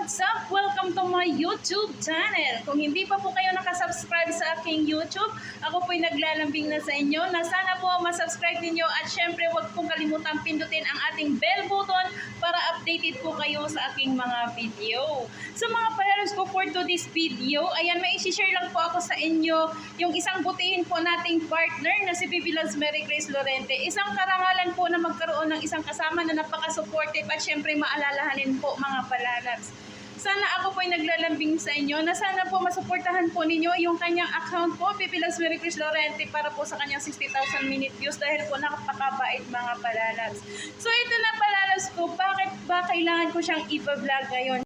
what's up? Welcome to my YouTube channel. Kung hindi pa po kayo nakasubscribe sa aking YouTube, ako po'y naglalambing na sa inyo na sana po masubscribe ninyo at syempre huwag pong kalimutan pindutin ang ating bell button para updated po kayo sa aking mga video. So mga palaros ko for today's video, ayan, may isi-share lang po ako sa inyo yung isang butihin po nating partner na si Bibi Loves Mary Grace Lorente. Isang karangalan po na magkaroon ng isang kasama na napaka-supportive at syempre maalalahanin po mga palalabs. Sana ako po'y naglalambing sa inyo na sana po masuportahan po ninyo yung kanyang account po, Bibi Loves Mary Grace Lorente, para po sa kanyang 60,000 minute views dahil po nakapakabait mga palalabs. So ito na palalabs ko, bakit ba kailangan ko siyang i-vlog ngayon?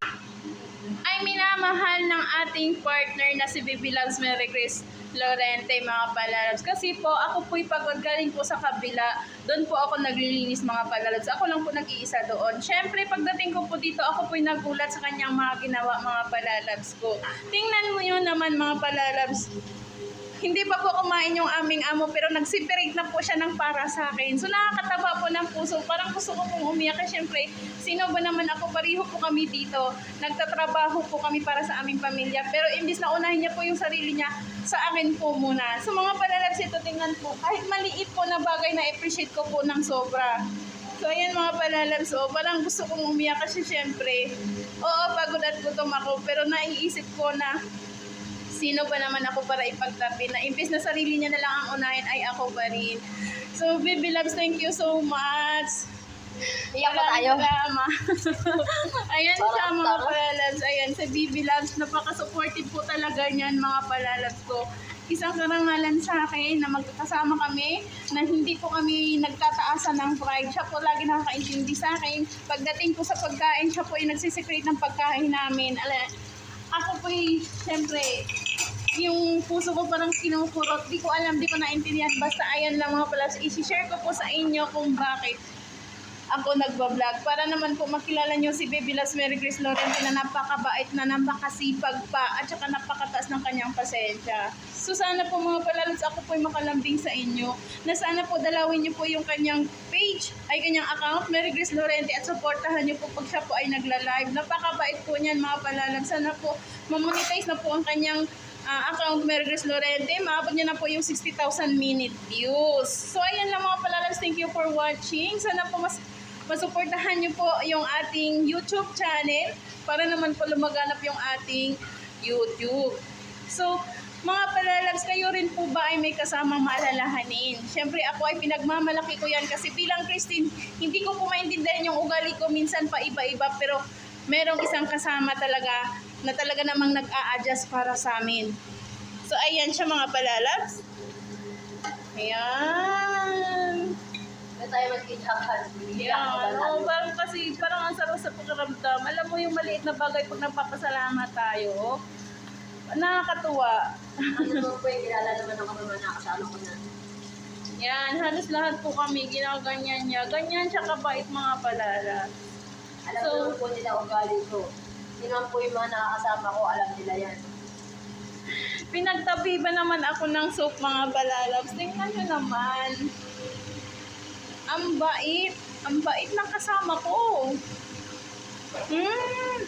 Ay minamahal ng ating partner na si Bibi Loves Mary Grace Lorente mga palalabs. Kasi po ako po'y pagod galing po sa kabila. Doon po ako naglilinis mga palalabs. Ako lang po nag-iisa doon. Syempre pagdating ko po dito ako po'y nagulat sa kanyang mga ginawa mga palalabs ko. Tingnan mo yun naman mga palalabs. Hindi pa po kumain yung aming amo pero nagsiperate na po siya ng para sa akin. So nakakataba po ng puso. Parang gusto ko pong umiyak. Kasi syempre, sino ba naman ako? Pariho po kami dito. Nagtatrabaho po kami para sa aming pamilya. Pero imbis na unahin niya po yung sarili niya, sa akin po muna. So mga palalabs ito, tingnan po. Kahit maliit po na bagay na appreciate ko po ng sobra. So ayan mga palalabs, parang gusto kong umiyak kasi syempre, oo, pagod at gutom ako. Pero naiisip ko na, sino ba naman ako para ipagtabi na imbes na sarili niya na lang ang unahin ay ako pa rin. So Bibi Loves, thank you so much. Iyak pa tayo. Ayan siya mga palalabs. Ayan si Bibi Loves, napaka-supportive po talaga niyan mga palalabs ko. Isang karangalan sa akin na magkakasama kami, na hindi po kami nagtataasan ng pride. Siya po lagi nakakaintindi sa akin. Pagdating po sa pagkain, siya po ay nagsisecrete ng pagkain namin. Ako po siyempre, yung puso ko parang kinukurot. Di ko alam, di ko naintindihan. Basta ayan lang mga palas. I-share ko po sa inyo kung bakit ako nagbablog. Para naman po makilala nyo si Bibi Loves Mary Grace Lorente na napakabait na napakasipag pa at saka napakataas ng kanyang pasensya. So sana po mga palalabs ako po'y makalambing sa inyo na sana po dalawin nyo po yung kanyang page ay kanyang account Mary Grace Lorente at supportahan nyo po pag siya po ay nagla-live. Napakabait po niyan mga palalabs. Sana po mamonetize na po ang kanyang account Mary Grace Lorente. Maabot niya na po yung 60,000 minute views. So ayan lang mga palalabs. Thank you for watching. Sana po masuportahan niyo po yung ating YouTube channel para naman po lumaganap yung ating YouTube. So, mga palalabs, kayo rin po ba ay may kasamang maalalahanin? Siyempre, ako ay pinagmamalaki ko yan kasi bilang Christine, hindi ko po maintindihan yung ugali ko. Minsan pa iba-iba, pero merong isang kasama talaga na talaga namang nag-a-adjust para sa amin. So, ayan siya mga palalabs. Ayan. Tayo magkitakan. Yeah, parang kasi parang ang sarap sa pakiramdam. Alam mo yung maliit na bagay pag nagpapasalamat tayo, nakakatuwa. Ano naman po yung kilala naman ng mga nakasama ko na. Yan, halos lahat po kami ginaganyan niya. Ganyan siya kabait mga palala. Alam naman po nila ugali ko. Sino po yung mga nakakasama ko, alam nila yan. Pinagtabi ba naman ako ng soap mga palalabs? Tingnan nyo naman. Ang bait ng kasama ko. Hmm.